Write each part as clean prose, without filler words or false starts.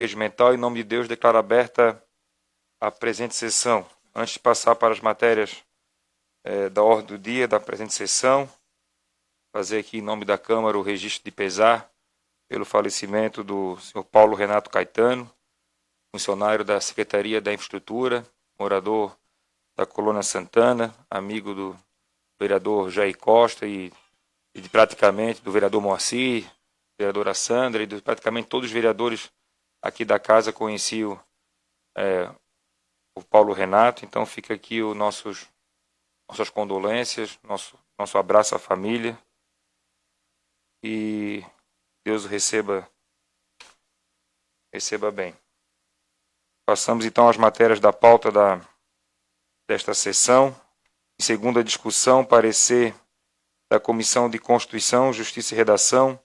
regimental, em nome de Deus, declaro aberta a presente sessão. Antes de passar para as matérias da ordem do dia da presente sessão, fazer aqui em nome da Câmara o registro de pesar pelo falecimento do senhor Paulo Renato Caetano, funcionário da Secretaria da Infraestrutura, morador da Colônia Santana, amigo do vereador Jair Costa e praticamente do vereador Moacir, vereadora Sandra e de praticamente todos os vereadores aqui da casa conheciam o Paulo Renato. Então fica aqui nossas condolências, nosso abraço à família e Deus o receba bem. Passamos então às matérias da pauta desta sessão. Em segunda discussão, parecer da Comissão de Constituição, Justiça e Redação,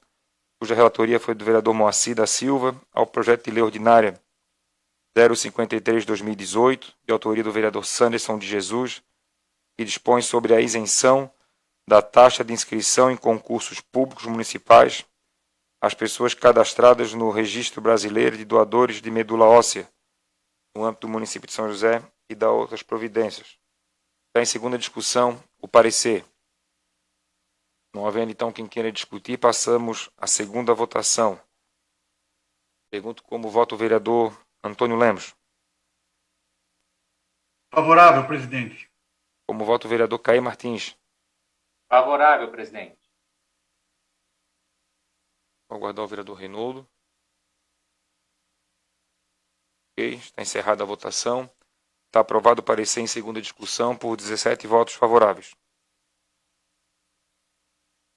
cuja relatoria foi do vereador Moacir da Silva, ao projeto de lei ordinária 053/2018, de autoria do vereador Sanderson de Jesus, que dispõe sobre a isenção da taxa de inscrição em concursos públicos municipais às pessoas cadastradas no Registro Brasileiro de Doadores de Medula Óssea, no âmbito do município de São José, e da outras providências. Está em segunda discussão o parecer. Não havendo então quem queira discutir, passamos à segunda votação. Pergunto como vota o vereador Antônio Lemos. Favorável, presidente. Como vota o vereador Caí Martins. Favorável, presidente. Vou aguardar o vereador Reinaldo. Ok, está encerrada a votação. Está aprovado o parecer em segunda discussão por 17 votos favoráveis.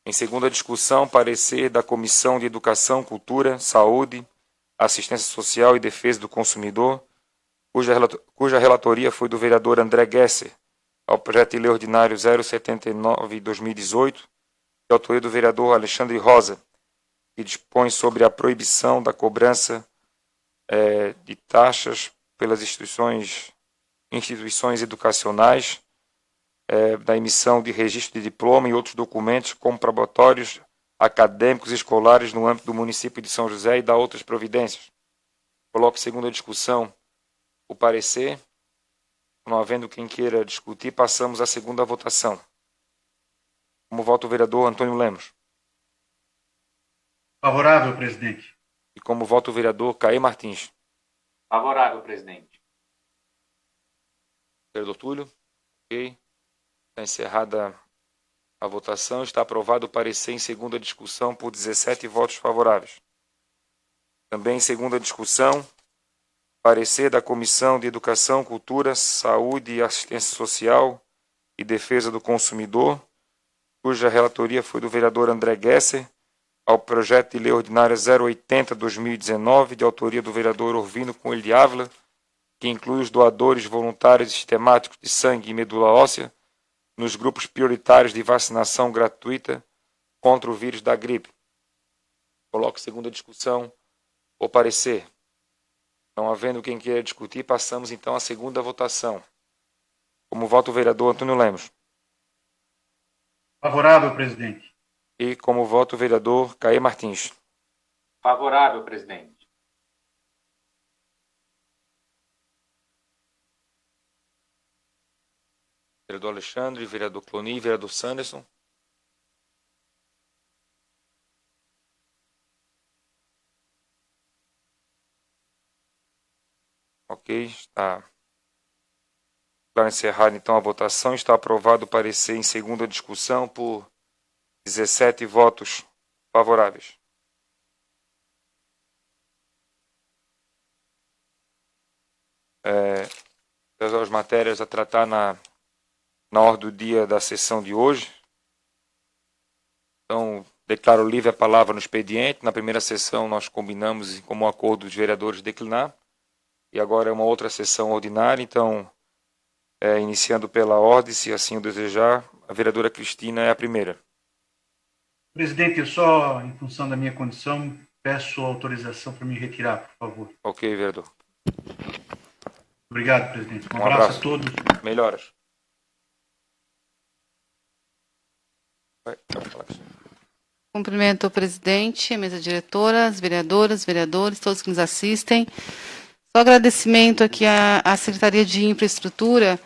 Em segunda discussão, parecer da Comissão de Educação, Cultura, Saúde, Assistência Social e Defesa do Consumidor, cuja relatoria foi do vereador André Gesser, ao projeto de lei ordinário 079/2018, de autoria do vereador Alexandre Rosa, que dispõe sobre a proibição da cobrança de taxas pelas instituições educacionais, da emissão de registro de diploma e outros documentos comprobatórios acadêmicos e escolares no âmbito do município de São José e da outras providências. Coloco em segunda discussão o parecer. Não havendo quem queira discutir, passamos à segunda votação. Como vota o vereador Antônio Lemos? Favorável, presidente. E como vota o vereador Caí Martins? Favorável, presidente. Vereador Túlio? Ok. Está encerrada a votação. Está aprovado o parecer em segunda discussão por 17 votos favoráveis. Também em segunda discussão, parecer da Comissão de Educação, Cultura, Saúde e Assistência Social e Defesa do Consumidor, cuja relatoria foi do vereador André Gesser, ao projeto de lei ordinária 080/2019, de autoria do vereador Orvino Coelho de Ávila, que inclui os doadores voluntários e sistemáticos de sangue e medula óssea nos grupos prioritários de vacinação gratuita contra o vírus da gripe. Coloco em segunda discussão o parecer. Não havendo quem queira discutir, passamos então à segunda votação. Como vota o vereador Antônio Lemos? Favorável, presidente. E como vota o vereador Caí Martins? Favorável, presidente. Vereador Alexandre, vereador Cloni, vereador Sanderson. Ok, está encerrada então a votação. Está aprovado o parecer em segunda discussão por 17 votos favoráveis. As matérias a tratar na ordem do dia da sessão de hoje. Então, declaro livre a palavra no expediente. Na primeira sessão nós combinamos, como acordo dos vereadores, declinar. E agora é uma outra sessão ordinária. Então, iniciando pela ordem, se assim o desejar, a vereadora Cristina é a primeira. Presidente, eu só, em função da minha condição, peço autorização para me retirar, por favor. Ok, vereador. Obrigado, presidente. Um abraço A todos. Melhoras. Vai falar, Cristina. Cumprimento o presidente, a mesa diretora, as vereadoras, vereadores, todos que nos assistem. Só agradecimento aqui à Secretaria de Infraestrutura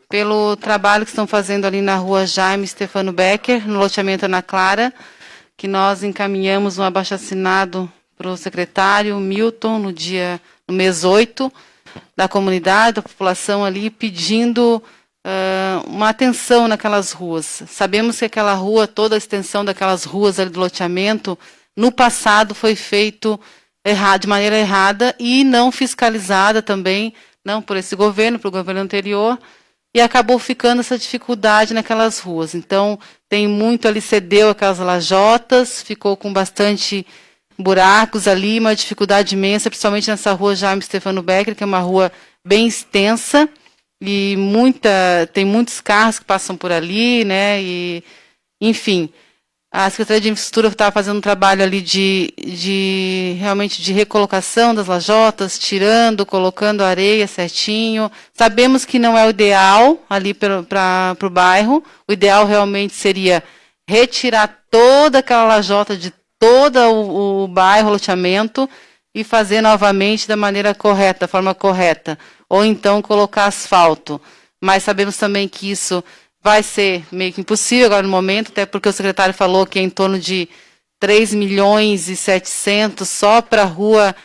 pelo trabalho que estão fazendo ali na rua Jaime Stefano Becker, no loteamento Ana Clara, que nós encaminhamos um abaixo-assinado para o secretário Milton no mês 8, da comunidade, da população ali, pedindo uma atenção naquelas ruas. Sabemos que aquela rua, toda a extensão daquelas ruas ali do loteamento, no passado foi feito de maneira errada e não fiscalizada também, não por esse governo, para o governo anterior, e acabou ficando essa dificuldade naquelas ruas. Então, tem muito ali, cedeu aquelas lajotas, ficou com bastante buracos ali, uma dificuldade imensa, principalmente nessa rua Jaime Stefano Becker, que é uma rua bem extensa, e tem muitos carros que passam por ali, né? E, enfim, a Secretaria de Infraestrutura estava fazendo um trabalho ali realmente de recolocação das lajotas, tirando, colocando areia certinho. Sabemos que não é o ideal ali para o bairro. O ideal realmente seria retirar toda aquela lajota de todo o bairro, o loteamento, e fazer novamente da maneira correta, da forma correta. Ou então colocar asfalto. Mas sabemos também que isso vai ser meio que impossível agora no momento, até porque o secretário falou que é em torno de 3 milhões e 700 só para a rua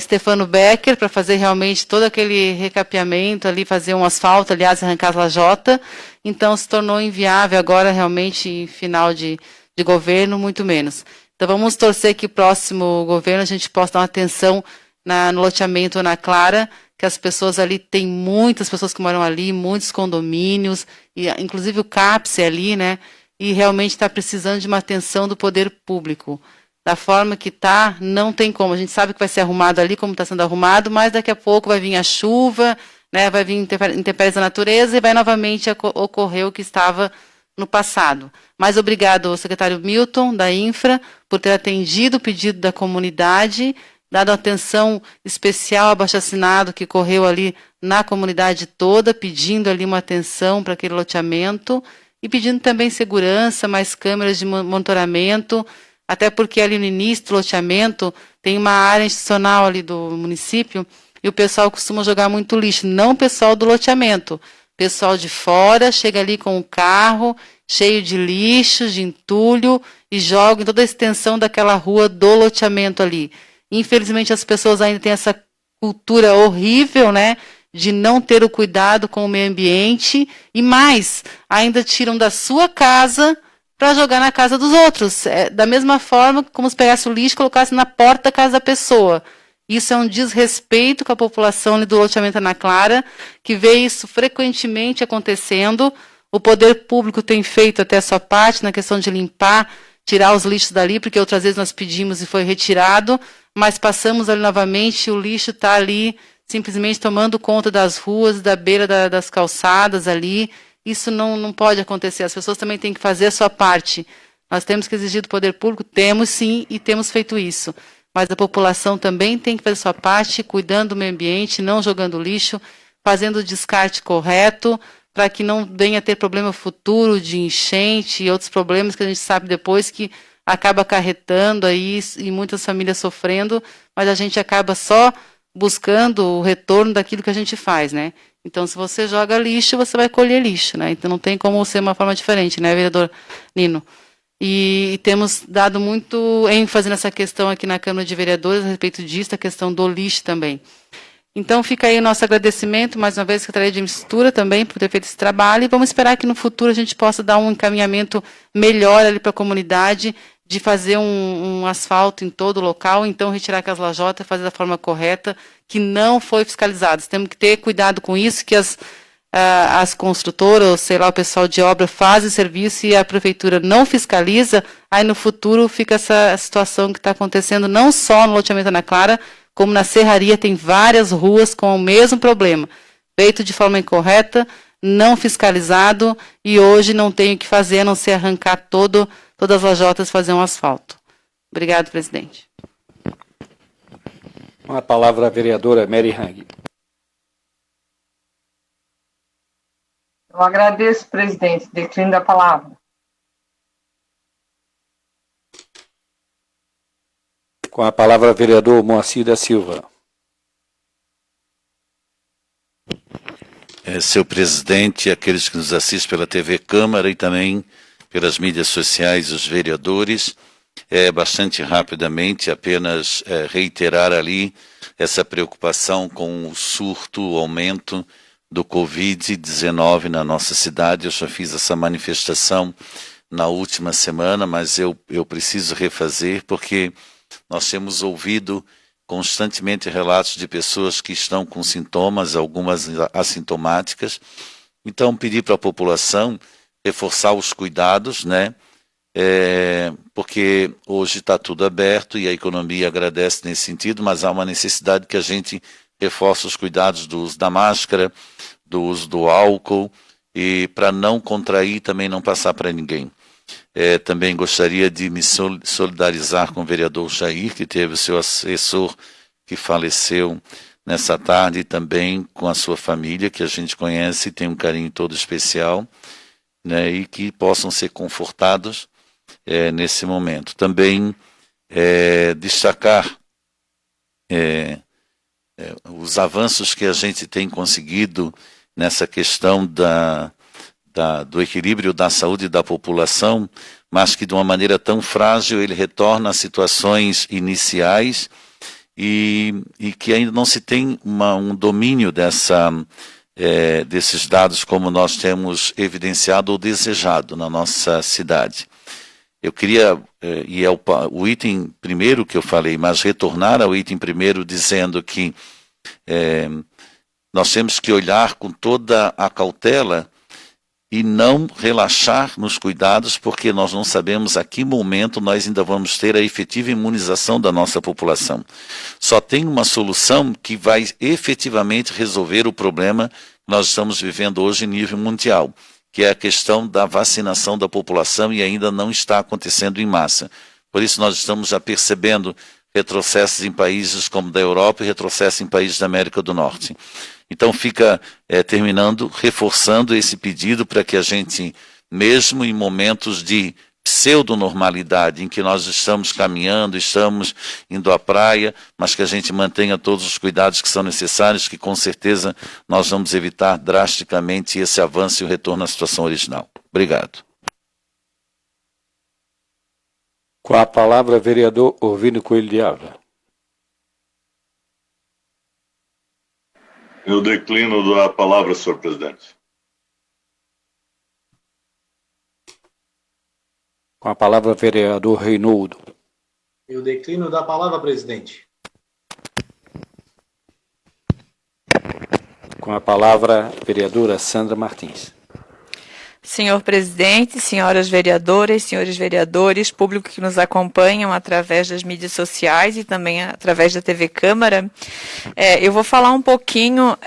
Stefano Becker, para fazer realmente todo aquele recapeamento ali, fazer um asfalto, aliás, arrancar as lajota. Então, se tornou inviável agora, realmente, em final de governo, muito menos. Então, vamos torcer que o próximo governo a gente possa dar uma atenção no loteamento Ana Clara, que as pessoas ali, tem muitas pessoas que moram ali, muitos condomínios, e inclusive o CAPS ali, né? E realmente está precisando de uma atenção do poder público. Da forma que está, não tem como. A gente sabe que vai ser arrumado ali, como está sendo arrumado, mas daqui a pouco vai vir a chuva, né? Vai vir intempéries da natureza e vai novamente ocorrer o que estava no passado. Mas obrigado ao secretário Milton, da Infra, por ter atendido o pedido da comunidade, dado atenção especial ao abaixo-assinado que correu ali na comunidade toda, pedindo ali uma atenção para aquele loteamento e pedindo também segurança, mais câmeras de monitoramento, até porque ali no início do loteamento tem uma área institucional ali do município e o pessoal costuma jogar muito lixo, não o pessoal do loteamento, o pessoal de fora chega ali com um carro cheio de lixo, de entulho e joga em toda a extensão daquela rua do loteamento ali. Infelizmente, as pessoas ainda têm essa cultura horrível, né, de não ter o cuidado com o meio ambiente e mais, ainda tiram da sua casa para jogar na casa dos outros. Da mesma forma como se pegasse o lixo e colocasse na porta da casa da pessoa. Isso é um desrespeito com a população do loteamento Ana Clara, que vê isso frequentemente acontecendo. O poder público tem feito até a sua parte na questão de limpar, tirar os lixos dali, porque outras vezes nós pedimos e foi retirado, mas passamos ali novamente, o lixo está ali simplesmente tomando conta das ruas, da beira das calçadas ali. Isso não pode acontecer, as pessoas também têm que fazer a sua parte. Nós temos que exigir do poder público, temos sim, e temos feito isso. Mas a população também tem que fazer a sua parte, cuidando do meio ambiente, não jogando lixo, fazendo o descarte correto, para que não venha a ter problema futuro de enchente e outros problemas que a gente sabe depois que acaba acarretando aí e muitas famílias sofrendo, mas a gente acaba só buscando o retorno daquilo que a gente faz, né? Então, se você joga lixo, você vai colher lixo, né? Então, não tem como ser uma forma diferente, né, vereador Nino? E temos dado muito ênfase nessa questão aqui na Câmara de Vereadores a respeito disso, a questão do lixo também. Então, fica aí o nosso agradecimento, mais uma vez, à Secretaria de Infraestrutura também, por ter feito esse trabalho, e vamos esperar que no futuro a gente possa dar um encaminhamento melhor ali para a comunidade, de fazer um asfalto em todo o local, então retirar aquelas lajotas, fazer da forma correta, que não foi fiscalizado. Temos que ter cuidado com isso, que as construtoras, ou sei lá, o pessoal de obra fazem o serviço e a prefeitura não fiscaliza, aí no futuro fica essa situação que está acontecendo não só no loteamento Ana Clara, como na Serraria tem várias ruas com o mesmo problema, feito de forma incorreta, não fiscalizado, e hoje não tem o que fazer, a não ser arrancar todas as lajotas e fazer um asfalto. Obrigado, presidente. Com a palavra a vereadora Mary Hang. Eu agradeço, presidente, declino da palavra. Com a palavra, vereador Moacir da Silva. Seu presidente, aqueles que nos assistem pela TV Câmara e também pelas mídias sociais, os vereadores, bastante rapidamente, apenas reiterar ali essa preocupação com o surto, o aumento do Covid-19 na nossa cidade. Eu já fiz essa manifestação na última semana, mas eu preciso refazer porque nós temos ouvido constantemente relatos de pessoas que estão com sintomas, algumas assintomáticas. Então, pedir para a população reforçar os cuidados, né? Porque hoje está tudo aberto e a economia agradece nesse sentido, mas há uma necessidade que a gente reforce os cuidados do uso da máscara, do uso do álcool, e para não contrair, também não passar para ninguém. Também gostaria de me solidarizar com o vereador Jair, que teve o seu assessor que faleceu nessa tarde, e também com a sua família, que a gente conhece e tem um carinho todo especial, né, e que possam ser confortados nesse momento. Também destacar os avanços que a gente tem conseguido nessa questão do equilíbrio da saúde da população, mas que de uma maneira tão frágil ele retorna a situações iniciais e que ainda não se tem um domínio desses dados como nós temos evidenciado ou desejado na nossa cidade. Eu queria, e é o item primeiro que eu falei, mas retornar ao item primeiro dizendo que nós temos que olhar com toda a cautela e não relaxar nos cuidados, porque nós não sabemos a que momento nós ainda vamos ter a efetiva imunização da nossa população. Só tem uma solução que vai efetivamente resolver o problema que nós estamos vivendo hoje em nível mundial, que é a questão da vacinação da população, e ainda não está acontecendo em massa. Por isso nós estamos já percebendo retrocessos em países como da Europa e retrocessos em países da América do Norte. Então fica terminando, reforçando esse pedido para que a gente, mesmo em momentos de pseudonormalidade, em que nós estamos caminhando, estamos indo à praia, mas que a gente mantenha todos os cuidados que são necessários, que com certeza nós vamos evitar drasticamente esse avanço e o retorno à situação original. Obrigado. Com a palavra, vereador Orvino Coelho de Ávila. Eu declino da palavra, senhor presidente. Com a palavra, vereador Reinaldo. Eu declino da palavra, presidente. Com a palavra, vereadora Sandra Martins. Senhor presidente, senhoras vereadoras, senhores vereadores, público que nos acompanham através das mídias sociais e também através da TV Câmara, eu vou falar um pouquinho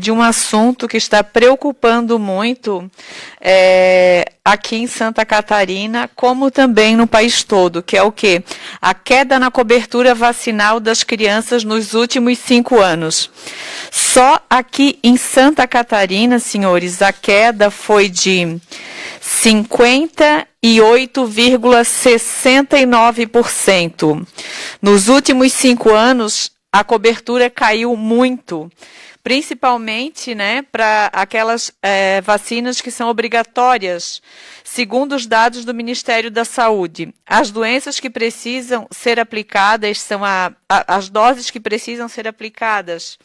de um assunto que está preocupando muito aqui em Santa Catarina, como também no país todo, que é o quê? A queda na cobertura vacinal das crianças nos últimos 5 anos. Só aqui em Santa Catarina, senhores, a queda foi de 58,69%. Nos últimos 5 anos, a cobertura caiu muito, principalmente, né, para aquelas vacinas que são obrigatórias, segundo os dados do Ministério da Saúde. As doenças que precisam ser aplicadas são as doses que precisam ser aplicadas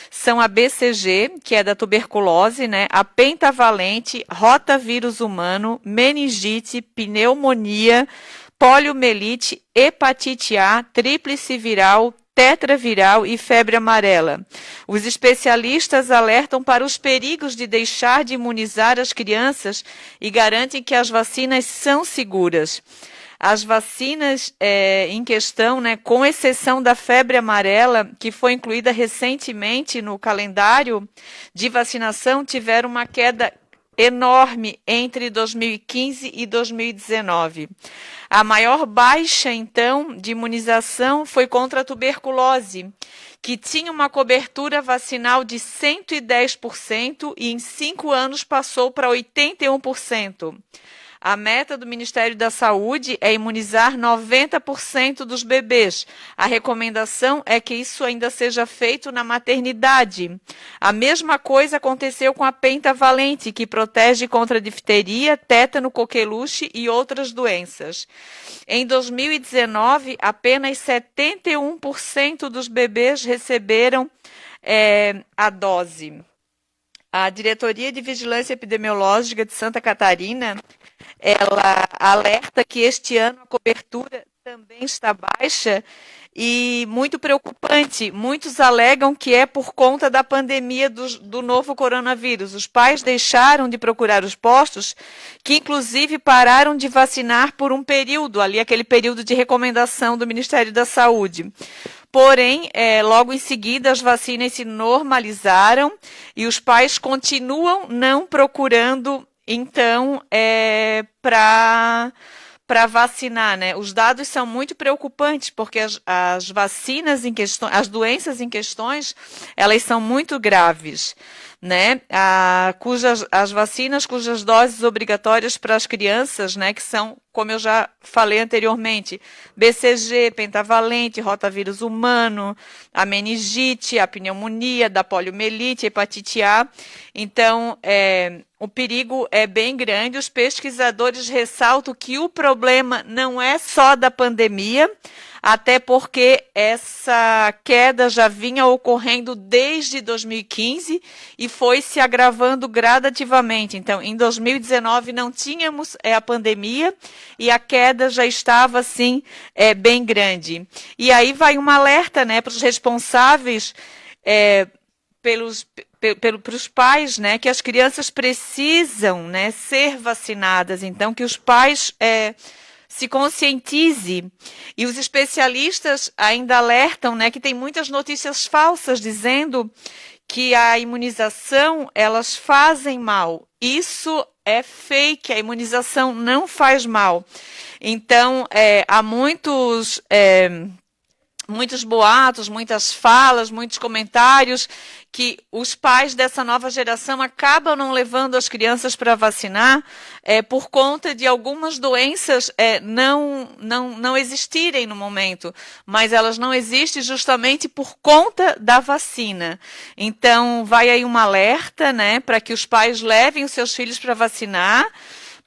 são a BCG, que é da tuberculose, né, a pentavalente, rotavírus humano, meningite, pneumonia, poliomielite, hepatite A, tríplice viral, tetraviral e febre amarela. Os especialistas alertam para os perigos de deixar de imunizar as crianças e garantem que as vacinas são seguras. As vacinas em questão, né, com exceção da febre amarela, que foi incluída recentemente no calendário de vacinação, tiveram uma queda enorme entre 2015 e 2019. A maior baixa, então, de imunização foi contra a tuberculose, que tinha uma cobertura vacinal de 110% e em 5 anos passou para 81%. A meta do Ministério da Saúde é imunizar 90% dos bebês. A recomendação é que isso ainda seja feito na maternidade. A mesma coisa aconteceu com a pentavalente, que protege contra difteria, tétano, coqueluche e outras doenças. Em 2019, apenas 71% dos bebês receberam a dose. A Diretoria de Vigilância Epidemiológica de Santa Catarina, ela alerta que este ano a cobertura também está baixa e muito preocupante. Muitos alegam que é por conta da pandemia do novo coronavírus. Os pais deixaram de procurar os postos, que inclusive pararam de vacinar por um período, ali aquele período de recomendação do Ministério da Saúde. Porém, logo em seguida, as vacinas se normalizaram e os pais continuam não procurando, então, para vacinar, né? Os dados são muito preocupantes, porque as vacinas em questão, as doenças em questões, elas são muito graves, né? As vacinas cujas doses obrigatórias para as crianças, né, que são, como eu já falei anteriormente, BCG, pentavalente, rotavírus humano, a meningite, a pneumonia, da poliomielite, hepatite A. Então, o perigo é bem grande. Os pesquisadores ressaltam que o problema não é só da pandemia, até porque essa queda já vinha ocorrendo desde 2015 e foi se agravando gradativamente. Então, em 2019 não tínhamos a pandemia e a queda já estava, assim, bem grande. E aí vai um alerta, né, para os responsáveis, para os pais, né, que as crianças precisam, né, ser vacinadas. Então, que os pais se conscientize. E os especialistas ainda alertam, né, que tem muitas notícias falsas dizendo que a imunização, elas fazem mal. Isso é fake, a imunização não faz mal. Então, há muitos boatos, muitas falas, muitos comentários que os pais dessa nova geração acabam não levando as crianças para vacinar por conta de algumas doenças não existirem no momento, mas elas não existem justamente por conta da vacina. Então, vai aí um alerta, né, para que os pais levem os seus filhos para vacinar,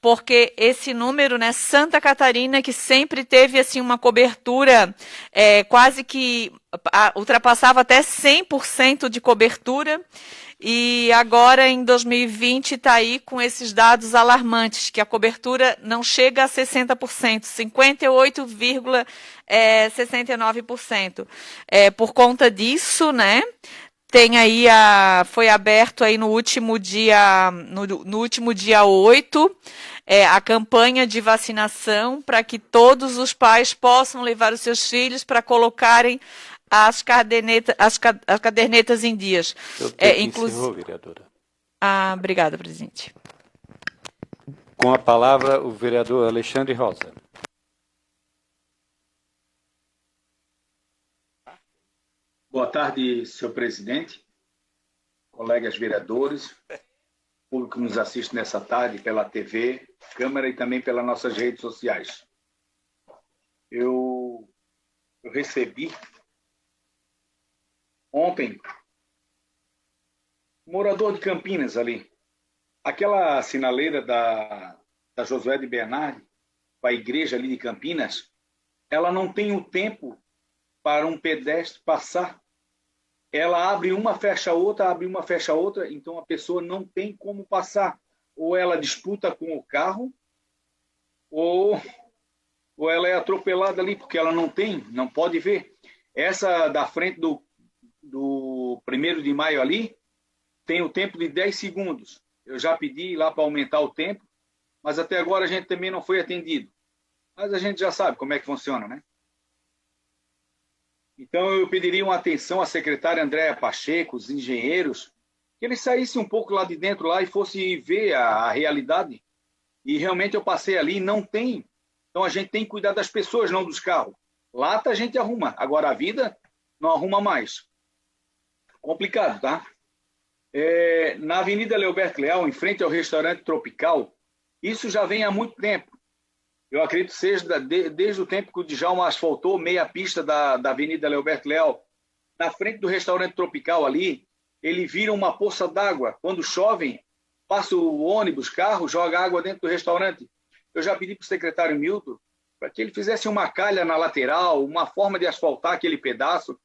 porque esse número, né, Santa Catarina, que sempre teve assim uma cobertura quase que ultrapassava até 100% de cobertura, e agora em 2020 está aí com esses dados alarmantes, que a cobertura não chega a 60%, 58,69%. Por conta disso, né, tem aí foi aberto aí no último dia 8, a campanha de vacinação para que todos os pais possam levar os seus filhos para colocarem as cadernetas em dias. Encerrou, vereadora. Obrigada, presidente. Com a palavra, o vereador Alexandre Rosa. Boa tarde, senhor presidente, colegas vereadores, público que nos assiste nessa tarde pela TV, Câmara e também pelas nossas redes sociais. Eu recebi ontem um morador de Campinas ali, aquela sinaleira da Josué de Bernardi, a igreja ali de Campinas, ela não tem o tempo para um pedestre passar. Ela abre uma, fecha outra, abre uma, fecha outra, então a pessoa não tem como passar. Ou ela disputa com o carro, ou ela é atropelada ali, porque ela não pode ver. Essa da frente do 1º de maio ali, tem o tempo de 10 segundos. Eu já pedi lá para aumentar o tempo, mas até agora a gente também não foi atendido. Mas a gente já sabe como é que funciona, né? Então, eu pediria uma atenção à secretária Andréa Pacheco, os engenheiros, que eles saíssem um pouco lá de dentro lá e fossem ver a realidade. E realmente eu passei ali e não tem. Então, a gente tem que cuidar das pessoas, não dos carros. Lata a gente arruma. Agora, a vida não arruma mais. Complicado, tá? Na Avenida Leoberto Leal, em frente ao restaurante Tropical, Isso já vem há muito tempo. Eu acredito que seja desde o tempo que o Djalma asfaltou meia pista da Avenida Leoberto Leal, na frente do restaurante Tropical ali, ele vira uma poça d'água. Quando chove, passa o ônibus, carro, joga água dentro do restaurante. Eu já pedi para o secretário Milton para que ele fizesse uma calha na lateral, uma forma de asfaltar aquele pedaço.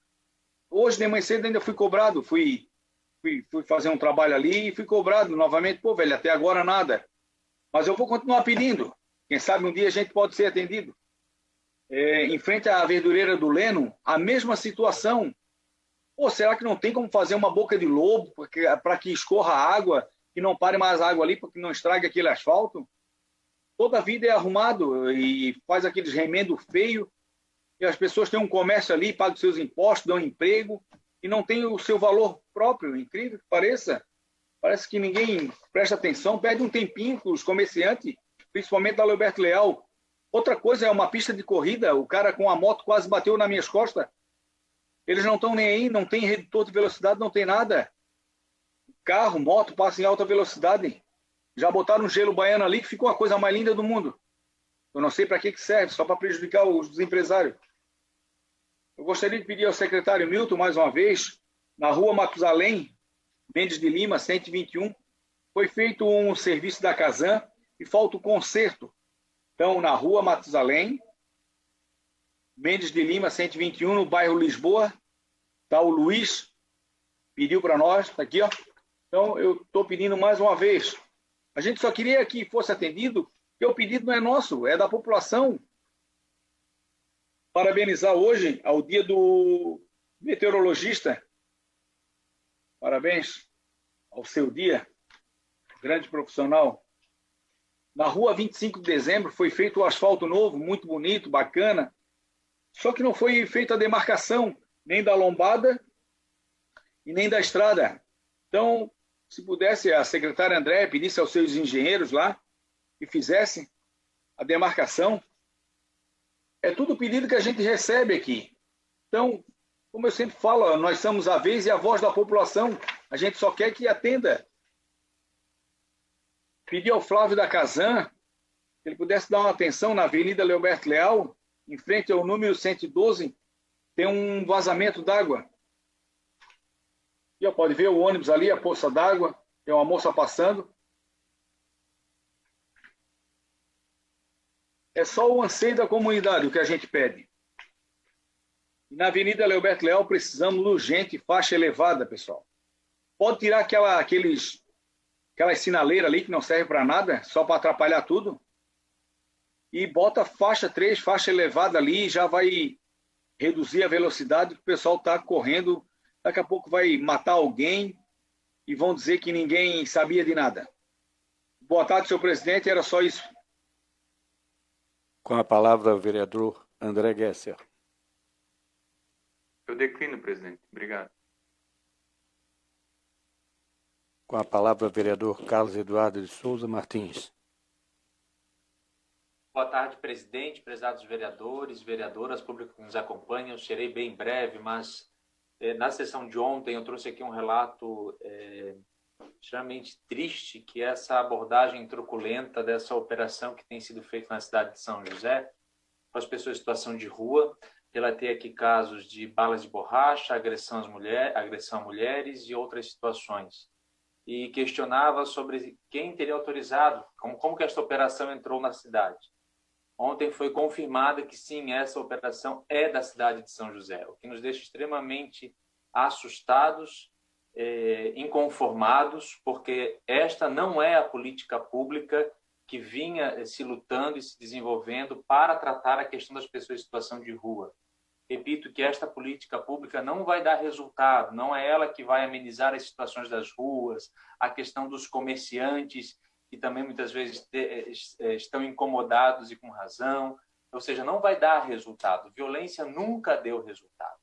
Hoje de manhã cedo ainda fui cobrado, fui fazer um trabalho ali e fui cobrado novamente. Pô, velho, até agora nada. Mas eu vou continuar pedindo. Quem sabe um dia a gente pode ser atendido. Em frente à verdureira do Leno, a mesma situação. Pô, será que não tem como fazer uma boca de lobo para que escorra água, que não pare mais água ali, para que não estrague aquele asfalto? Toda a vida é arrumado e faz aqueles remendos feios, e as pessoas têm um comércio ali, pagam seus impostos, dão emprego, e não tem o seu valor próprio, incrível que pareça. Parece que ninguém presta atenção, perde um tempinho com os comerciantes, principalmente da Leoberto Leal. Outra coisa é uma pista de corrida, o cara com a moto quase bateu nas minhas costas. Eles não estão nem aí, não tem redutor de velocidade, não tem nada. Carro, moto, passa em alta velocidade. Já botaram um gelo baiano ali, que ficou a coisa mais linda do mundo. Eu não sei para que serve, só para prejudicar os empresários. Eu gostaria de pedir ao secretário Milton, mais uma vez, na rua Matusalém, Mendes de Lima, 121, foi feito um serviço da Casan e falta o conserto. Então, na rua Matusalém, Mendes de Lima, 121, no bairro Lisboa, está o Luiz, pediu para nós, está aqui, ó. Então, eu estou pedindo mais uma vez. A gente só queria que fosse atendido, porque o pedido não é nosso, é da população. Parabenizar hoje ao dia do meteorologista. Parabéns ao seu dia, grande profissional. Na rua 25 de dezembro foi feito o asfalto novo, muito bonito, bacana. Só que não foi feita a demarcação, nem da lombada e nem da estrada. Então, se pudesse, a secretária André pedisse aos seus engenheiros lá que fizessem a demarcação. É tudo pedido que a gente recebe aqui. Então, como eu sempre falo, nós somos a vez e a voz da população. A gente só quer que atenda. Pedi ao Flávio da Casan que ele pudesse dar uma atenção na Avenida Leoberto Leal, em frente ao número 112, tem um vazamento d'água. E pode ver o ônibus ali, a poça d'água, tem uma moça passando. É só o anseio da comunidade o que a gente pede. E na Avenida Leoberto Leal precisamos urgente faixa elevada, pessoal. Pode tirar aquelas sinaleiras ali que não servem para nada, só para atrapalhar tudo. E bota faixa 3, faixa elevada ali, já vai reduzir a velocidade que o pessoal está correndo. Daqui a pouco vai matar alguém e vão dizer que ninguém sabia de nada. Boa tarde, senhor presidente, era só isso. Com a palavra, o vereador André Gesser. Eu declino, presidente. Obrigado. Com a palavra, o vereador Carlos Eduardo de Souza Martins. Boa tarde, presidente, prezados vereadores, vereadoras, público que nos acompanha. Eu serei bem breve, mas na sessão de ontem eu trouxe aqui um relato extremamente triste, que é essa abordagem truculenta dessa operação que tem sido feita na cidade de São José, com as pessoas em situação de rua. Relatei aqui casos de balas de borracha, agressão a mulheres e outras situações. E questionava sobre quem teria autorizado, como que esta operação entrou na cidade. Ontem foi confirmado que sim, essa operação é da cidade de São José, o que nos deixa extremamente assustados, inconformados, porque esta não é a política pública que vinha se lutando e se desenvolvendo para tratar a questão das pessoas em situação de rua. Repito que esta política pública não vai dar resultado, não é ela que vai amenizar as situações das ruas, a questão dos comerciantes, que também muitas vezes estão incomodados e com razão, ou seja, não vai dar resultado. Violência nunca deu resultado.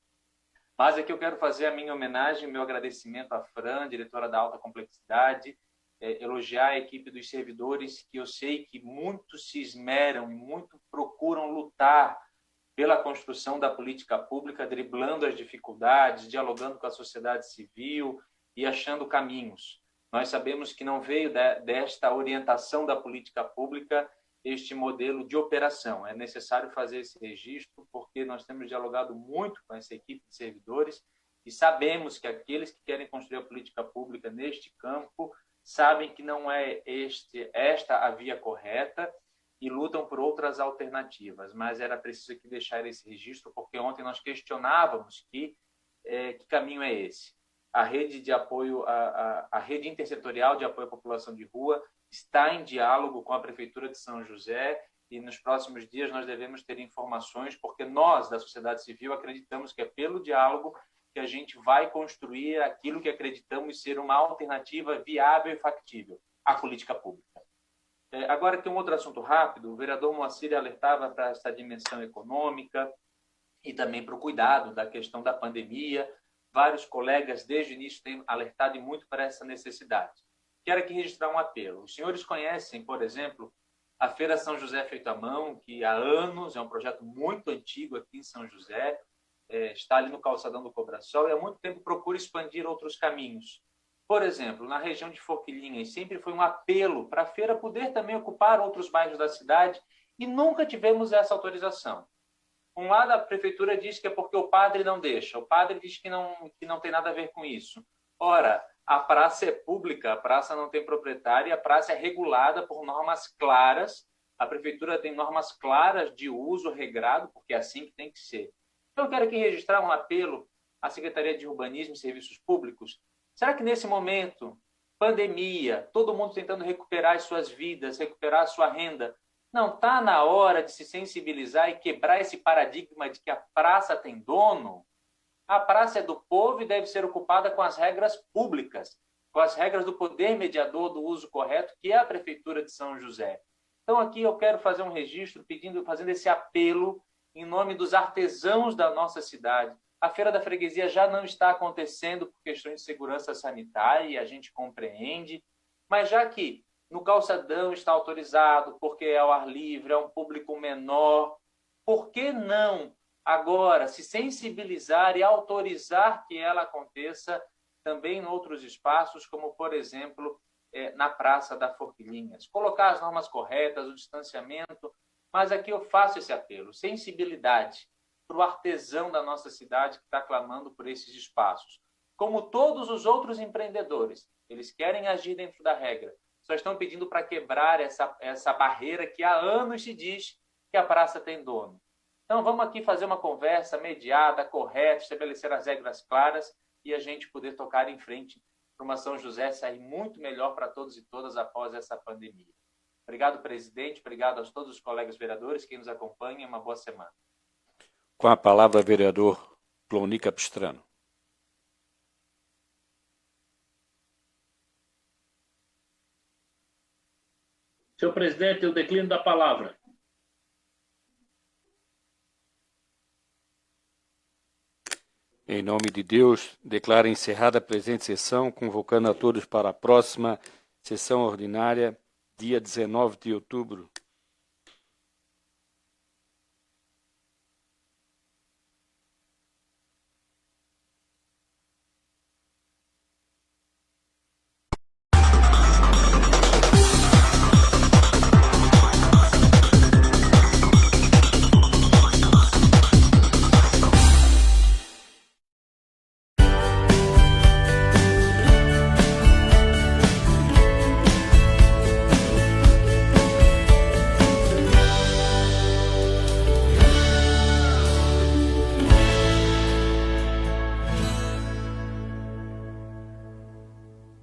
Mas aqui eu quero fazer a minha homenagem, meu agradecimento à Fran, diretora da Alta Complexidade, elogiar a equipe dos servidores, que eu sei que muito se esmeram e muito procuram lutar pela construção da política pública, driblando as dificuldades, dialogando com a sociedade civil e achando caminhos. Nós sabemos que não veio desta orientação da política pública este modelo de operação. É necessário fazer esse registro, porque nós temos dialogado muito com essa equipe de servidores e sabemos que aqueles que querem construir a política pública neste campo sabem que não é esta a via correta e lutam por outras alternativas. Mas era preciso aqui deixar esse registro, porque ontem nós questionávamos que caminho é esse. A rede de apoio, a rede intersetorial de apoio à população de rua está em diálogo com a Prefeitura de São José e nos próximos dias nós devemos ter informações, porque nós, da sociedade civil, acreditamos que é pelo diálogo que a gente vai construir aquilo que acreditamos ser uma alternativa viável e factível à política pública. Agora, tem um outro assunto rápido. O vereador Moacir alertava para essa dimensão econômica e também para o cuidado da questão da pandemia. Vários colegas, desde o início, têm alertado muito para essa necessidade. Quero aqui registrar um apelo. Os senhores conhecem, por exemplo, a Feira São José Feito à Mão, que há anos é um projeto muito antigo aqui em São José, está ali no calçadão do Cobrasol e há muito tempo procura expandir outros caminhos. Por exemplo, na região de Forquilinhas, sempre foi um apelo para a feira poder também ocupar outros bairros da cidade e nunca tivemos essa autorização. Um lado, a prefeitura diz que é porque o padre não deixa, o padre diz que não tem nada a ver com isso. Ora, a praça é pública, a praça não tem proprietário, a praça é regulada por normas claras, a prefeitura tem normas claras de uso regrado, porque é assim que tem que ser. Então, eu quero aqui registrar um apelo à Secretaria de Urbanismo e Serviços Públicos. Será que nesse momento, pandemia, todo mundo tentando recuperar as suas vidas, recuperar a sua renda, não está na hora de se sensibilizar e quebrar esse paradigma de que a praça tem dono? A praça é do povo e deve ser ocupada com as regras públicas, com as regras do poder mediador do uso correto, que é a Prefeitura de São José. Então, aqui eu quero fazer um registro fazendo esse apelo em nome dos artesãos da nossa cidade. A Feira da Freguesia já não está acontecendo por questões de segurança sanitária, e a gente compreende, mas já que no calçadão está autorizado, porque é ao ar livre, é um público menor, por que não agora se sensibilizar e autorizar que ela aconteça também em outros espaços, como, por exemplo, na Praça da Forquilinhas? Colocar as normas corretas, o distanciamento, mas aqui eu faço esse apelo, sensibilidade para o artesão da nossa cidade que está clamando por esses espaços. Como todos os outros empreendedores, eles querem agir dentro da regra, só estão pedindo para quebrar essa barreira que há anos se diz que a praça tem dono. Então, vamos aqui fazer uma conversa mediada, correta, estabelecer as regras claras e a gente poder tocar em frente para uma São José sair muito melhor para todos e todas após essa pandemia. Obrigado, presidente. Obrigado a todos os colegas vereadores que nos acompanham. Uma boa semana. Com a palavra, vereador Cloni Capistrano. Senhor presidente, eu declino da palavra. Em nome de Deus, declaro encerrada a presente sessão, convocando a todos para a próxima sessão ordinária, dia 19 de outubro